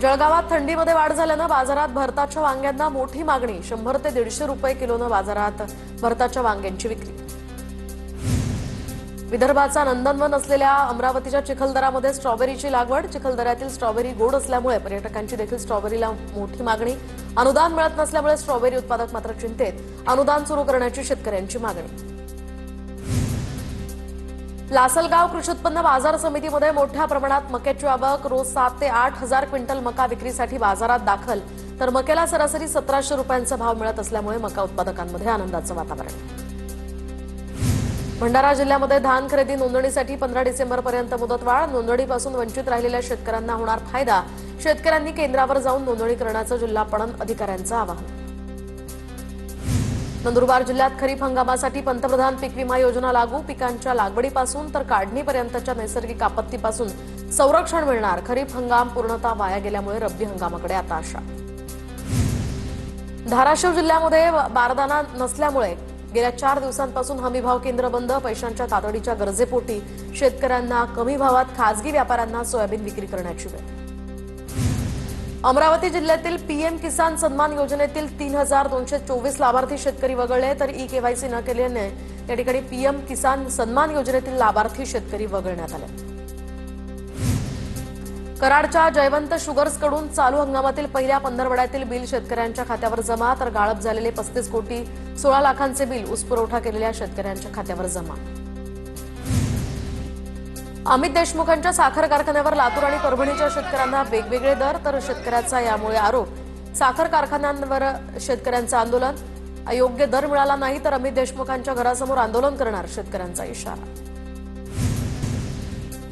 जळगावात थंडीमध्ये वाढ झाल्यानं बाजारात भरताच्या वांग्यांना मोठी मागणी। 100 ते 150 रुपये किलोनं बाजारात भरताच्या वांग्यांची विक्री। विदर्भाचा नंदनवन असलेल्या अमरावतीच्या चिखलदरामध्ये स्ट्रॉबेरीची लागवड। चिखलदऱ्यातील स्ट्रॉबेरी गोड असल्यामुळे पर्यटकांची देखील स्ट्रॉबेरीला मोठी मागणी। अनुदान मिळत नसल्यामुळे स्ट्रॉबेरी उत्पादक मात्र चिंतेत। अनुदान सुरू करण्याची शेतकऱ्यांची मागणी। लासलगाव कृषी उत्पन्न बाजार समितीमध्ये मोठ्या प्रमाणात मक्याची आवक। रोज 7 ते 8 हजार क्विंटल मका विक्रीसाठी बाजारात दाखल, तर मक्याला सरासरी 1700 रुपयांचा भाव मिळत असल्यामुळे मका उत्पादकांमध्ये आनंदाचं वातावरण। भंडारा जिल्ह्यामध्ये धान खरेदी नोंदणीसाठी 15 डिसेंबरपर्यंत मुदतवाढ। नोंदणीपासून वंचित राहिलेल्या शेतकऱ्यांना होणार फायदा। शेतकऱ्यांनी केंद्रावर जाऊन नोंदणी करण्याचं जिल्हा पणन अधिकाऱ्यांचं आवाहन। नंदुरबार जिल्ह्यात खरीप हंगामासाठी पंतप्रधान पीक विमा योजना लागू। पिकांच्या लागवडीपासून तर काढणीपर्यंतच्या नैसर्गिक आपत्तीपासून संरक्षण मिळणार। खरीप हंगाम पूर्णतः वाया गेल्यामुळे रब्बी हंगामाकडे आता आशा। धाराशिव जिल्ह्यामध्ये बारदाना नसल्यामुळे गेल्या 4 दिवसांपासून हमीभाव केंद्र बंद। पैशांच्या तातडीच्या गरजेपोटी शेतकऱ्यांना कमी भावात खासगी व्यापाऱ्यांना सोयाबीन विक्री करण्याची वेळ। अमरावती जिल्ह्यातील पीएम किसान सन्मान योजनेतील 3224 लाभार्थी शेतकरी वगळले, तर ई केवायसी न केल्याने या ठिकाणी पीएम किसान सन्मान योजनेतील लाभार्थी शेतकरी वगळण्यात आले। कराडच्या जयवंत शुगर्सकडून चालू हंगामातील पहिल्या पंधरवड्यातील बिल शेतकऱ्यांच्या खात्यावर जमा, तर गाळप झालेले 35 कोटी 16 लाखांचे बिल ऊस पुरवठा केलेल्या शेतकऱ्यांच्या खात्यावर जमा। अमित देशमुखांच्या साखर कारखान्यावर लातूर आणि परभणीच्या शेतकऱ्यांना वेगवेगळे दर, तर शेतकऱ्याचा यामुळे आरोप। साखर कारखान्यांवर शेतकऱ्यांचं आंदोलन। अयोग्य दर मिळाला नाही तर अमित देशमुखांच्या घरासमोर आंदोलन करणार, शेतकऱ्यांचा इशारा।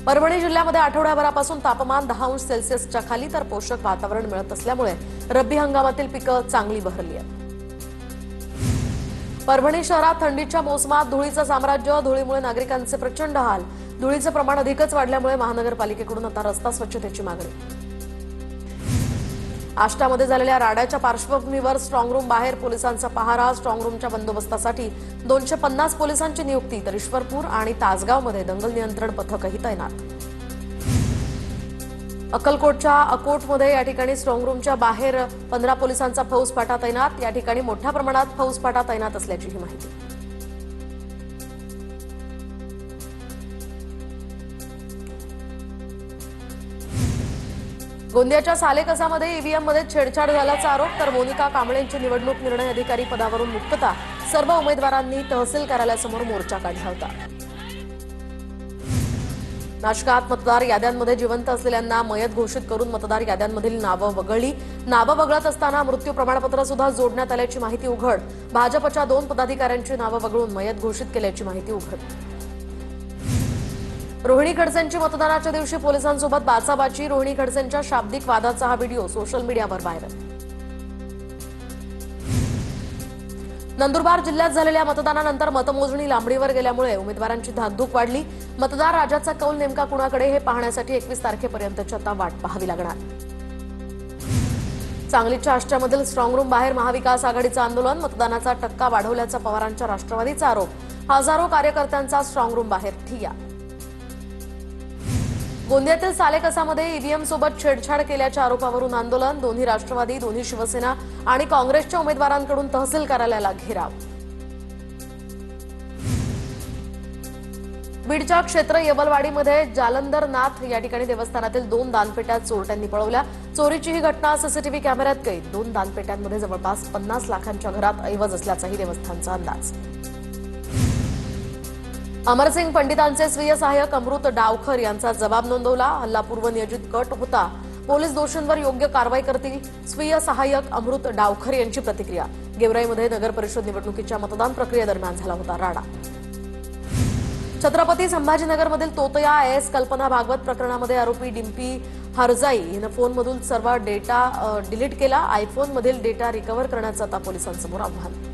परभणी जिल्ह्यामध्ये आठवड्याभरापासून तापमान 10 अंश सेल्सिअसच्या खाली, तर पोषक वातावरण मिळत असल्यामुळे रब्बी हंगामातील पिकं चांगली बहरली आहेत। परभणी शहरात थंडीच्या मोसमात धुळीचं साम्राज्य। धुळीमुळे नागरिकांचे प्रचंड हाल। धुळीचं प्रमाण अधिकच वाढल्यामुळे महानगरपालिकेकडून आता रस्ता स्वच्छतेची मागणी। आष्टामध्ये झालेल्या राड्याच्या पार्श्वभूमीवर स्ट्रॉंगरूम बाहेर पोलिसांचा पहारा। स्ट्रॉंगरूमच्या बंदोबस्तासाठी 250 पोलिसांची नियुक्ती, तर ईश्वरपूर आणि तासगावमध्ये दंगल नियंत्रण पथकही तैनात। अक्कलकोटच्या अकोटमध्ये या ठिकाणी स्ट्रॉंगरूमच्या बाहेर 15 पोलिसांचा फौजफाटा तैनात। या ठिकाणी मोठ्या प्रमाणात फौजफाटा तैनात असल्याची माहिती। गोंदियाच्या सालेकसामध्ये ईव्हीएममध्ये छेडछाड झाल्याचा आरोप, तर मोनिका कांबळेंची निवडणूक निर्णय अधिकारी पदावरून मुक्तता। सर्व उमेदवारांनी तहसील कार्यालयासमोर मोर्चा काढला होता। नाशकात मतदार याद्यांमध्ये जिवंत असलेल्यांना मयत घोषित करून मतदार याद्यांमधील नावं वगळली। नावं वगळत असताना मृत्यू प्रमाणपत्र सुद्धा जोडण्यात आल्याची माहिती उघड। भाजपच्या 2 पदाधिकाऱ्यांची नावं वगळून मयत घोषित केल्याची माहिती उघड। रोहिणी खडसेंची मतदानाच्या दिवशी पोलिसांसोबत बाचाबाची। रोहिणी खडसेंच्या शाब्दिक वादाचा हा व्हिडिओ सोशल मीडियावर व्हायरल। नंदुरबार जिल्ह्यात झालेल्या मतदानानंतर मतमोजणी लांबणीवर गेल्यामुळे उमेदवारांची धाकधूक वाढली। मतदार राजाचा कौल नेमका कुणाकडे हे पाहण्यासाठी 21 तारखेपर्यंतची आता वाट पाहावी लागणार। सांगलीच्या आष्ट्यामधील स्ट्रॉंगरूम बाहेर महाविकास आघाडीचं आंदोलन। मतदानाचा टक्का वाढवल्याचा पवारांच्या राष्ट्रवादीचा आरोप। हजारो कार्यकर्त्यांचा स्ट्रॉंगरूम बाहेर ठिय्या। गोंदियातील सालेकसामध्ये ईव्हीएम सोबत छेडछाड केल्याच्या आरोपावरून आंदोलन। दोन्ही राष्ट्रवादी, दोन्ही शिवसेना आणि काँग्रेसच्या उमेदवारांकडून तहसील कार्यालयाला घेराव। बीडच्या क्षेत्र येवलवाडीमध्ये जालंधरनाथ या ठिकाणी देवस्थानातील 2 दानपेट्या चोरट्यांनी पळवल्या। चोरीची ही घटना सीसीटीव्ही कॅमेऱ्यात कैद। 2 दानपेट्यांमध्ये जवळपास 50 लाखांच्या घरात ऐवज असल्याचाही देवस्थानचा अंदाज। अमरसिंग पंडितांचे स्वीय सहाय्यक अमृत डावखर यांचा जबाब नोंदवला। हल्ला पूर्वनियोजित कट होता। पोलीस दोषींवर योग्य कारवाई करतील। स्वीय सहाय्यक अमृत डावखर यांची प्रतिक्रिया। गेवराईमध्ये नगर परिषद निवडणुकीच्या मतदान प्रक्रियेदरम्यान झाला होता राडा। छत्रपती संभाजीनगरमधील तोतया आयएएस कल्पना भागवत प्रकरणामध्ये आरोपी डिम्पी हरजाई हिनं फोनमधून सर्व डेटा डिलीट केला। आयफोनमधील डेटा रिकव्हर करण्याचं आता पोलिसांसमोर आव्हान।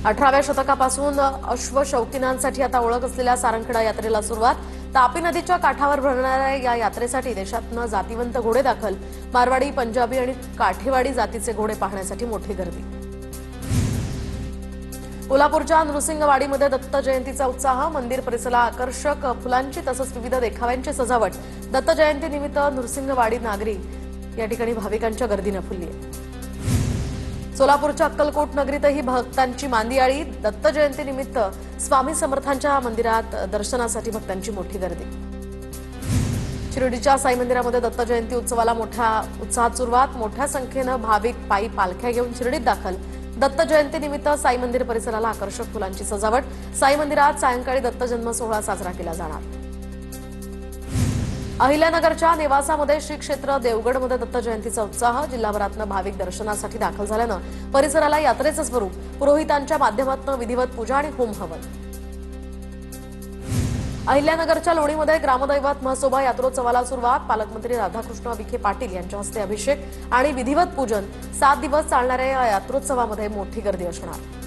18व्या शतकापासून अश्वशौकिनांसाठी आता ओळख असलेल्या सारंगखेडा यात्रेला सुरुवात। तापी नदीच्या काठावर भरणाऱ्या या यात्रेसाठी देशातनं जातीवंत घोडे दाखल। मारवाडी, पंजाबी आणि काठेवाडी जातीचे घोडे पाहण्यासाठी मोठी गर्दी। कोल्हापूरच्या नृसिंहवाडीमध्ये दत्त जयंतीचा उत्साह, मंदिर परिसराला आकर्षक फुलांची तसंच विविध देखाव्यांची सजावट. दत्त जयंतीनिमित्त नृसिंहवाडी नागरी या ठिकाणी भाविकांच्या गर्दीनं फुलली आहे. सोलापूरच्या अक्कलकोट नगरीतही भक्तांची मांदियाळी. दत्त जयंतीनिमित्त स्वामी समर्थांच्या मंदिरात दर्शनासाठी भक्तांची मोठी गर्दी. शिर्डीच्या साई मंदिरामध्ये दत्त जयंती उत्सवाला मोठ्या उत्साहात सुरुवात. मोठ्या संख्येनं भाविक पायी पालख्या घेऊन शिर्डीत दाखल. दत्त जयंतीनिमित्त साई मंदिर परिसराला आकर्षक फुलांची सजावट. साई मंदिरात सायंकाळी दत्त जन्म सोहळा साजरा केला जाणार. अहिल्यानगरच्या नेवासामध्ये श्री क्षेत्र देवगडमध्ये दत्त जयंतीचा उत्साह. जिल्हाभरातनं भाविक दर्शनासाठी दाखल झाल्यानं परिसराला यात्रेचं स्वरूप. पुरोहितांच्या माध्यमातून विधिवत पूजा आणि होम हवन. अहिल्यानगरच्या लोणीमध्ये ग्रामदैवत म्हसोबा यात्रोत्सवाला सुरुवात. पालकमंत्री राधाकृष्ण विखे पाटील यांच्या हस्ते अभिषेक आणि विधिवत पूजन. 7 दिवस चालणाऱ्या या यात्रोत्सवामध्ये मोठी गर्दी असणार.